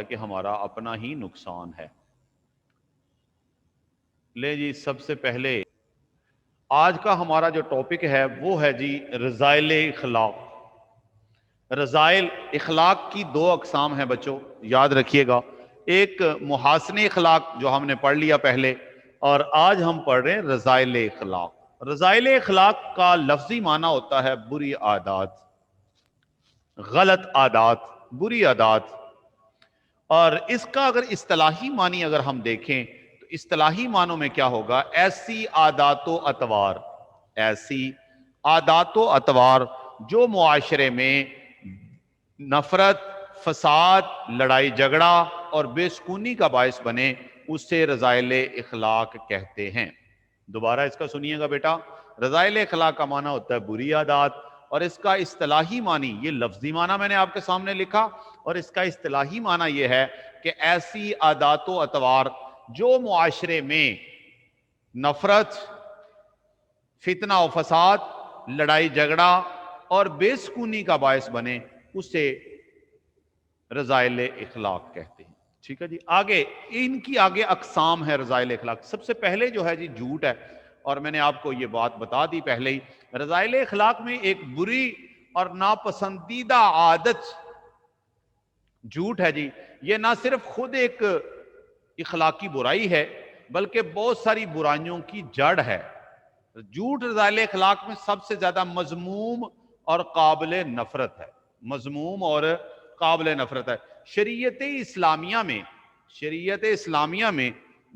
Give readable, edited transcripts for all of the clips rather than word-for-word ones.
کہ ہمارا اپنا ہی نقصان ہے۔ لے جی، سب سے پہلے آج کا ہمارا جو ٹاپک ہے وہ ہے جی رذائل اخلاق۔ رذائل اخلاق کی دو اقسام ہیں بچوں، یاد رکھیے گا۔ ایک محاسن اخلاق جو ہم نے پڑھ لیا پہلے، اور آج ہم پڑھ رہے ہیں رذائل اخلاق۔ رذائل اخلاق کا لفظی معنی ہوتا ہے بری عادات، غلط عادات، بری عادات۔ اور اس کا اگر اصطلاحی معنی اگر ہم دیکھیں تو اصطلاحی معنوں میں کیا ہوگا؟ ایسی عادات و اطوار، ایسی عادات و اطوار جو معاشرے میں نفرت، فساد، لڑائی جھگڑا اور بے سکونی کا باعث بنے، اسے رذائل اخلاق کہتے ہیں۔ دوبارہ اس کا سنیے گا بیٹا، رذائل اخلاق کا معنی ہوتا ہے بری عادات، اور اس کا اصطلاحی معنی، یہ لفظی معنی میں نے آپ کے سامنے لکھا، اور اس کا اصطلاحی معنی یہ ہے کہ ایسی عادات و اطوار جو معاشرے میں نفرت، فتنہ و فساد، لڑائی جھگڑا اور بے سکونی کا باعث بنے، اسے رذائل اخلاق کہتے ہیں۔ ٹھیک ہے جی، آگے ان کی آگے اقسام ہے رذائل اخلاق۔ سب سے پہلے جو ہے جی جھوٹ ہے، اور میں نے آپ کو یہ بات بتا دی پہلے ہی۔ رذائل اخلاق میں ایک بری اور ناپسندیدہ عادت جھوٹ ہے جی۔ یہ نہ صرف خود ایک اخلاقی برائی ہے بلکہ بہت ساری برائیوں کی جڑ ہے۔ جھوٹ رذائل اخلاق میں سب سے زیادہ مذموم اور قابل نفرت ہے، مذموم اور قابل نفرت ہے۔ شریعت اسلامیہ میں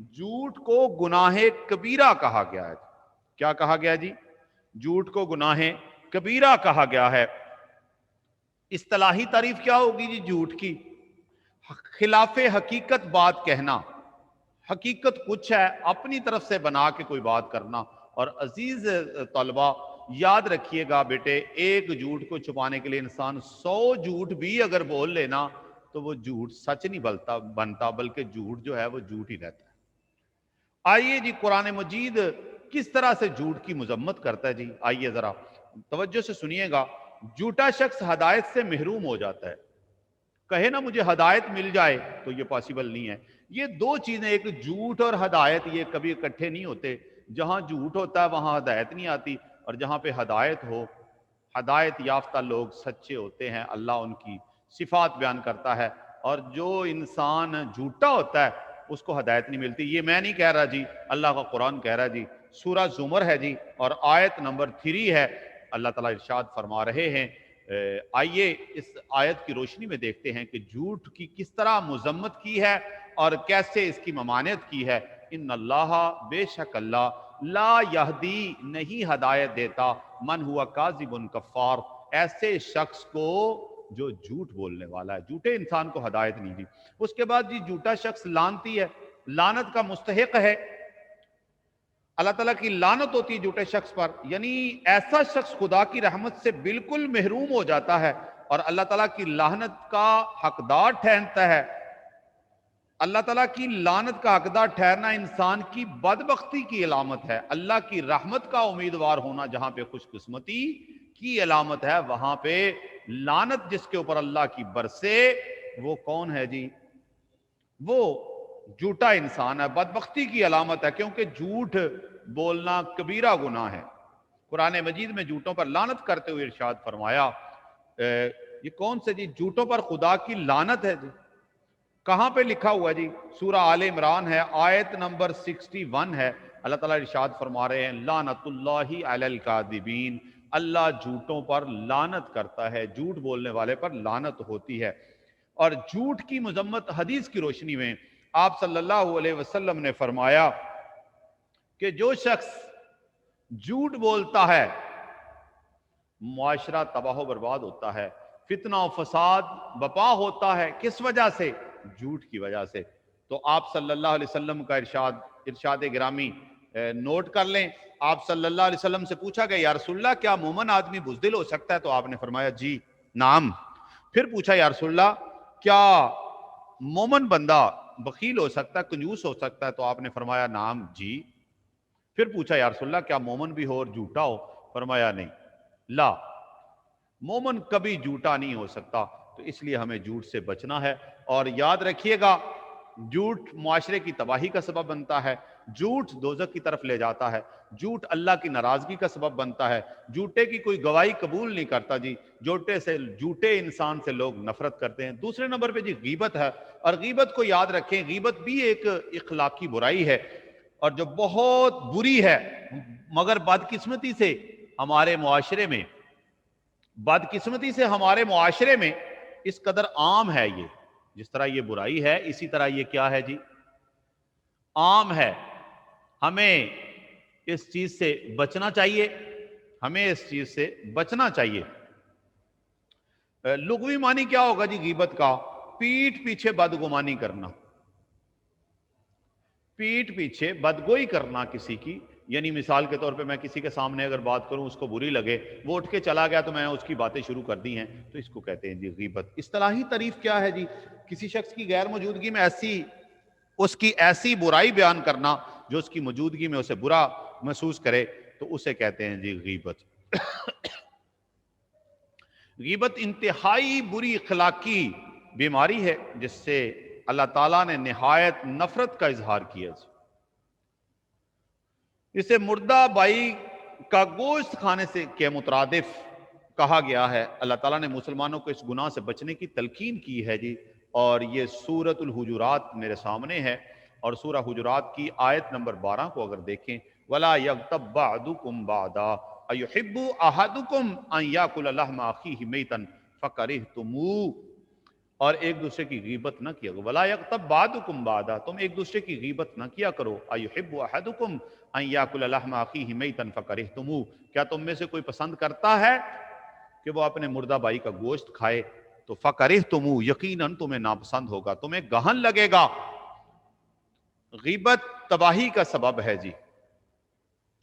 جھوٹ کو گناہ کبیرہ کہا گیا ہے۔ کیا کہا گیا جی؟ جھوٹ کو گناہ کبیرہ کہا گیا ہے۔ اصطلاحی تعریف کیا ہوگی جی جھوٹ کی؟ خلاف حقیقت بات کہنا، حقیقت کچھ ہے اپنی طرف سے بنا کے کوئی بات کرنا۔ اور عزیز طلبہ یاد رکھیے گا بیٹے، ایک جھوٹ کو چھپانے کے لیے انسان 100 جھوٹ بھی اگر بول لینا تو وہ جھوٹ سچ نہیں بنتا، بلکہ جھوٹ جو ہے وہ جھوٹ ہی رہتا ہے۔ آئیے جی، قرآن مجید کس طرح سے جھوٹ کی مذمت کرتا ہے جی، آئیے ذرا توجہ سے سنیے گا۔ جھوٹا شخص ہدایت سے محروم ہو جاتا ہے۔ کہے نا مجھے ہدایت مل جائے، تو یہ پاسبل نہیں ہے۔ یہ دو چیزیں، ایک جھوٹ اور ہدایت، یہ کبھی اکٹھے نہیں ہوتے۔ جہاں جھوٹ ہوتا ہے وہاں ہدایت نہیں آتی، اور جہاں پہ ہدایت ہو، ہدایت یافتہ لوگ سچے ہوتے ہیں، اللہ ان کی صفات بیان کرتا ہے۔ اور جو انسان جھوٹا ہوتا ہے اس کو ہدایت نہیں ملتی۔ یہ میں نہیں کہہ رہا جی، اللہ کا قرآن کہہ رہا جی، سورہ زمر ہے جی، اور آیت نمبر 3 ہے۔ اللہ تعالیٰ ارشاد فرما رہے ہیں، آئیے اس آیت کی روشنی میں دیکھتے ہیں کہ جھوٹ کی کس طرح مذمت کی ہے اور کیسے اس کی ممانعت کی ہے۔ ان اللہ، بے شک اللہ، لا یہدی، نہیں ہدایت دیتا، من ہوا کاذب کفار، ایسے شخص کو جو جھوٹ بولنے والا ہے۔ جھوٹے انسان کو ہدایت نہیں دی۔ اس کے بعد جی جھوٹا شخص لعنتی ہے، لعنت کا مستحق ہے، اللہ تعالیٰ کی لعنت ہوتی ہے جھوٹے شخص پر۔ یعنی ایسا شخص خدا کی رحمت سے بالکل محروم ہو جاتا ہے اور اللہ تعالیٰ کی لعنت کا حقدار ٹھہرتا ہے۔ اللہ تعالیٰ کی لعنت کا حقدار ٹھہرنا انسان کی بدبختی کی علامت ہے۔ اللہ کی رحمت کا امیدوار ہونا جہاں پہ خوش قسمتی کی علامت ہے، وہاں پہ لعنت جس کے اوپر اللہ کی برسے، وہ کون ہے جی؟ وہ جھوٹا انسان ہے، بدبختی کی علامت ہے، کیونکہ جھوٹ بولنا کبیرہ گناہ ہے۔ قرآن مجید میں جھوٹوں پر لعنت کرتے ہوئے ارشاد فرمایا، یہ کون سے جی جھوٹوں پر خدا کی لعنت ہے جی؟ کہاں پہ لکھا ہوا ہے جی؟ سورہ آل عمران ہے، آیت نمبر 61 ہے۔ اللہ تعالیٰ ارشاد فرما رہے ہیں، لعنت اللہ علی الکاذبین، اللہ جھوٹوں پر لعنت کرتا ہے، جھوٹ بولنے والے پر لعنت ہوتی ہے۔ اور جھوٹ کی مذمت حدیث کی روشنی میں آپ صلی اللہ علیہ وسلم نے فرمایا کہ جو شخص جھوٹ بولتا ہے معاشرہ تباہ و برباد ہوتا ہے، فتنہ و فساد بپا ہوتا ہے، کس وجہ سے؟ جھوٹ کی وجہ سے۔ تو آپ صلی اللہ علیہ وسلم کا ارشاد گرامی نوٹ کر لیں۔ آپ صلی اللہ علیہ وسلم سے پوچھا گیا، یا رسول اللہ کیا مومن آدمی بزدل ہو سکتا ہے؟ تو آپ نے فرمایا جی نعم۔ پھر پوچھا، یا رسول اللہ کیا مومن بندہ بخیل ہو سکتا ہے، کنجوس ہو سکتا ہے؟ تو آپ نے فرمایا نعم جی۔ پھر پوچھا، یا رسول اللہ کیا مومن بھی ہو اور جھوٹا ہو؟ فرمایا نہیں، لا، مومن کبھی جھوٹا نہیں ہو سکتا۔ تو اس لیے ہمیں جھوٹ سے بچنا ہے۔ اور یاد رکھیے گا جھوٹ معاشرے کی تباہی کا سبب بنتا ہے، جھوٹ دوزخ کی طرف لے جاتا ہے، جھوٹ اللہ کی ناراضگی کا سبب بنتا ہے، جھوٹے کی کوئی گواہی قبول نہیں کرتا جی، جھوٹے انسان سے لوگ نفرت کرتے ہیں۔ دوسرے نمبر پہ جی غیبت ہے، اور غیبت کو یاد رکھیں، غیبت بھی ایک اخلاقی برائی ہے اور جو بہت بری ہے، مگر بدقسمتی سے ہمارے معاشرے میں اس قدر عام ہے یہ، جس طرح یہ برائی ہے اسی طرح یہ کیا ہے جی، عام ہے۔ ہمیں اس چیز سے بچنا چاہیے۔ لغوی معنی کیا ہوگا جی غیبت کا؟ پیٹھ پیچھے بدگمانی کرنا، پیٹھ پیچھے بدگوئی کرنا کسی کی، یعنی مثال کے طور پہ میں کسی کے سامنے اگر بات کروں، اس کو بری لگے، وہ اٹھ کے چلا گیا تو میں اس کی باتیں شروع کر دی ہیں، تو اس کو کہتے ہیں جی غیبت۔ اصطلاحی تعریف کیا ہے جی؟ کسی شخص کی غیر موجودگی میں اس کی ایسی برائی بیان کرنا جو اس کی موجودگی میں اسے برا محسوس کرے، تو اسے کہتے ہیں جی غیبت۔ غیبت انتہائی بری اخلاقی بیماری ہے جس سے اللہ تعالیٰ نے نہایت نفرت کا اظہار کیا۔ اسے مردہ بائی کا گوشت کھانے سے کے مترادف کہا گیا ہے۔ اللہ تعالیٰ نے مسلمانوں کو اس گناہ سے بچنے کی تلقین کی ہے جی، اور یہ سورۃ الحجرات میرے سامنے ہے، اور سورہ حجرات کی آیت نمبر 12 کو اگر دیکھیں، وَلَا يَغْتَبْ بَعْضُكُمْ بَعْضًا أَيُحِبُّ أَحَدُكُمْ أَنْ يَأْكُلَ لَحْمَ أَخِيهِ مَيْتًا فَكَرِهْتُمُوهُ، اور ایک دوسرے کی غیبت نہ کیا کرو۔ وَلَا يَغْتَبْ بَعْضُكُمْ بَعْضًا، تم ایک دوسرے کی غیبت نہ کیا کرو۔ أَيُحِبُّ أَحَدُكُمْ أَنْ يَأْكُلَ لَحْمَ أَخِيهِ مَيْتًا فَكَرِهْتُمُوهُ، کیا تم میں سے کوئی پسند کرتا ہے کہ وہ اپنے مردہ بھائی کا گوشت کھائے؟ تو فَكَرِهْتُمُوهُ، یقیناً تمہیں ناپسند ہوگا، تمہیں گہن لگے گا۔ غیبت تباہی کا سبب ہے جی۔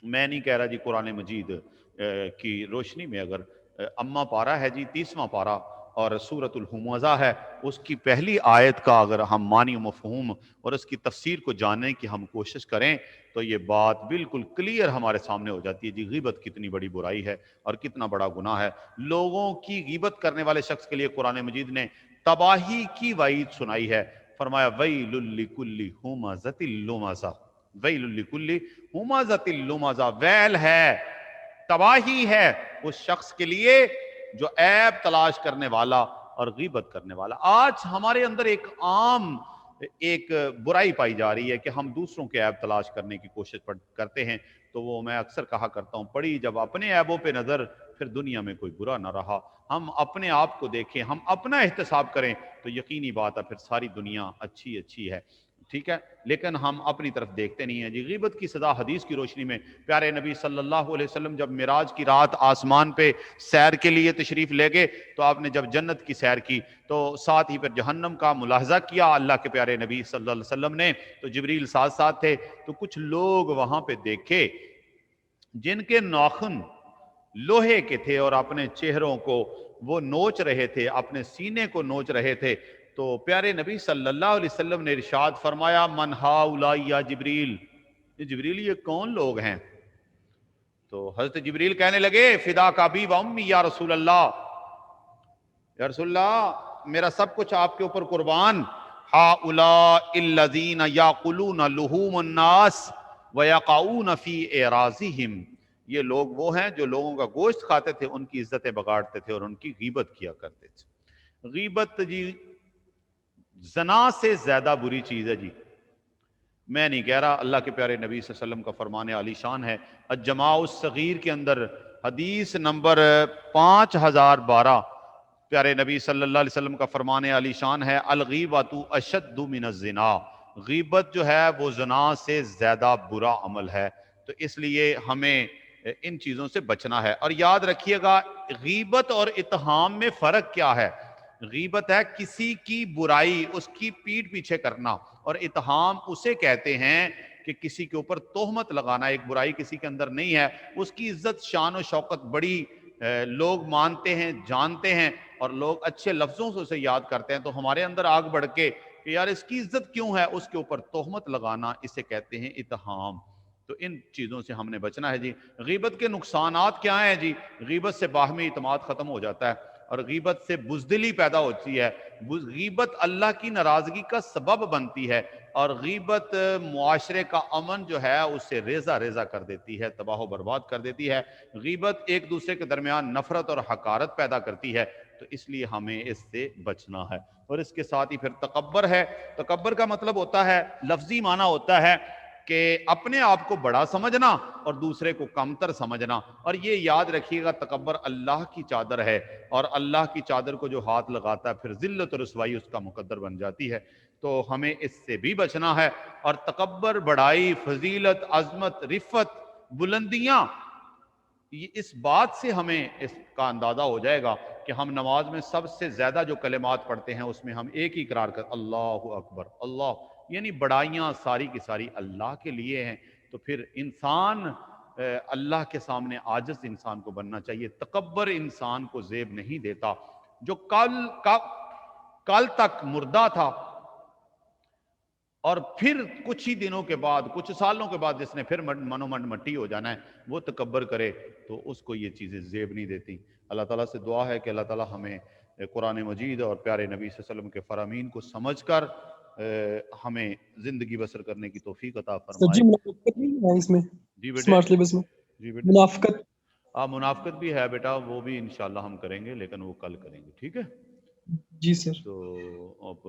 میں نہیں کہہ رہا جی قرآن مجید کی روشنی میں اگر اما پارہ ہے جی 30واں پارہ اور سورۃ الہمزہ ہے، اس کی پہلی آیت کا اگر ہم معنی و مفہوم اور اس کی تفسیر کو جاننے کی ہم کوشش کریں تو یہ بات بالکل کلیئر ہمارے سامنے ہو جاتی ہے جی غیبت کتنی بڑی برائی ہے اور کتنا بڑا گناہ ہے۔ لوگوں کی غیبت کرنے والے شخص کے لیے قرآن مجید نے تباہی کی وعید سنائی ہے۔ فرمایا وَيْلٌ لِكُلِّ ہُمَزَةٍ لُمَزَةٍ، وَيْلٌ لِكُلِّ ہُمَزَةٍ لُمَزَةٍ، ویل ہے، تباہی ہے اس شخص کے لیے جو عیب تلاش کرنے والا اور غیبت کرنے والا۔ آج ہمارے اندر ایک برائی پائی جا رہی ہے کہ ہم دوسروں کے عیب تلاش کرنے کی کوشش کرتے ہیں، تو وہ میں اکثر کہا کرتا ہوں، پڑی جب اپنے عیبوں پہ نظر، پھر دنیا میں کوئی برا نہ رہا۔ ہم اپنے آپ کو دیکھیں، ہم اپنا احتساب کریں تو یقینی بات ہے پھر ساری دنیا اچھی ہے، ٹھیک ہے، لیکن ہم اپنی طرف دیکھتے نہیں ہیں جی۔ غیبت کی سزا حدیث کی روشنی میں پیارے نبی صلی اللہ علیہ وسلم جب معراج کی رات آسمان پہ سیر کے لیے تشریف لے گئے تو آپ نے جب جنت کی سیر کی تو ساتھ ہی پھر جہنم کا ملاحظہ کیا اللہ کے پیارے نبی صلی اللہ علیہ وسلم نے، تو جبریل ساتھ تھے، تو کچھ لوگ وہاں پہ دیکھے جن کے ناخن لوہے کے تھے اور اپنے چہروں کو وہ نوچ رہے تھے، اپنے سینے کو نوچ رہے تھے۔ تو پیارے نبی صلی اللہ علیہ وسلم نے ارشاد فرمایا من ہؤلاء یا جبریل، جبریل یہ کون لوگ ہیں؟ تو حضرت جبریل کہنے لگے فداک ابی و امی یا رسول اللہ، یا رسول اللہ میرا سب کچھ آپ کے اوپر قربان، ہؤلاء الذین یاکلون لحوم الناس ویقعون فی اعراضہم، یہ لوگ وہ ہیں جو لوگوں کا گوشت کھاتے تھے، ان کی عزتیں بگاڑتے تھے اور ان کی غیبت کیا کرتے تھے۔ غیبت جی زنا سے زیادہ بری چیز ہے جی۔ میں نہیں کہہ رہا، اللہ کے پیارے نبی صلی اللہ علیہ وسلم کا فرمان عالی شان ہے، الجماع الصغیر کے اندر حدیث نمبر 5012 پیارے نبی صلی اللہ علیہ وسلم کا فرمان عالی شان ہے الغیبۃ اشد من الزنا، غیبت جو ہے وہ زنا سے زیادہ برا عمل ہے، تو اس لیے ہمیں ان چیزوں سے بچنا ہے۔ اور یاد رکھیے گا غیبت اور اتہام میں فرق کیا ہے؟ غیبت ہے کسی کی برائی اس کی پیٹھ پیچھے کرنا، اور اتہام اسے کہتے ہیں کہ کسی کے اوپر تہمت لگانا، ایک برائی کسی کے اندر نہیں ہے، اس کی عزت شان و شوکت بڑی لوگ مانتے ہیں، جانتے ہیں، اور لوگ اچھے لفظوں سے اسے یاد کرتے ہیں، تو ہمارے اندر آگ بڑھ کے کہ یار اس کی عزت کیوں ہے، اس کے اوپر تہمت لگانا، اسے کہتے ہیں اتہام۔ تو ان چیزوں سے ہم نے بچنا ہے جی۔ غیبت کے نقصانات کیا ہیں جی؟ غیبت سے باہمی اعتماد ختم ہو جاتا ہے، اور غیبت سے بزدلی پیدا ہوتی ہے، غیبت اللہ کی ناراضگی کا سبب بنتی ہے، اور غیبت معاشرے کا امن جو ہے اسے ریزہ ریزہ کر دیتی ہے، تباہ و برباد کر دیتی ہے۔ غیبت ایک دوسرے کے درمیان نفرت اور حقارت پیدا کرتی ہے، تو اس لیے ہمیں اس سے بچنا ہے۔ اور اس کے ساتھ ہی پھر تکبر ہے۔ تکبر کا مطلب ہوتا ہے، لفظی معنی ہوتا ہے کہ اپنے آپ کو بڑا سمجھنا اور دوسرے کو کمتر سمجھنا۔ اور یہ یاد رکھیے گا، تکبر اللہ کی چادر ہے، اور اللہ کی چادر کو جو ہاتھ لگاتا ہے پھر ذلت اور رسوائی اس کا مقدر بن جاتی ہے۔ تو ہمیں اس سے بھی بچنا ہے۔ اور تکبر، بڑائی، فضیلت، عظمت، رفت، بلندیاں، اس بات سے ہمیں اس کا اندازہ ہو جائے گا کہ ہم نماز میں سب سے زیادہ جو کلمات پڑھتے ہیں اس میں ہم ایک ہی اقرار کر اللہ اکبر، اللہ، یعنی بڑائیاں ساری کی ساری اللہ کے لیے ہیں۔ تو پھر انسان اللہ کے سامنے عاجز انسان کو بننا چاہیے۔ تکبر انسان کو زیب نہیں دیتا۔ جو کل تک مردہ تھا اور پھر کچھ ہی دنوں کے بعد، کچھ سالوں کے بعد جس نے پھر منو من مٹی ہو جانا ہے، وہ تکبر کرے تو اس کو یہ چیزیں زیب نہیں دیتی۔ اللہ تعالیٰ سے دعا ہے کہ اللہ تعالیٰ ہمیں قرآن مجید اور پیارے نبی صلی اللہ علیہ وسلم کے فرامین کو سمجھ کر ہمیں زندگی بسر کرنے کی توفیق عطا فرمائے۔ جی منافقت نہیں ہے اس میں، جی بیٹے، اسمارٹ سلیبس میں جی بیٹے، منافقت؟ منافقت بھی ہے بیٹا، وہ بھی انشاءاللہ ہم کریں گے، لیکن وہ کل کریں گے، ٹھیک ہے؟ جی سر۔ تو اب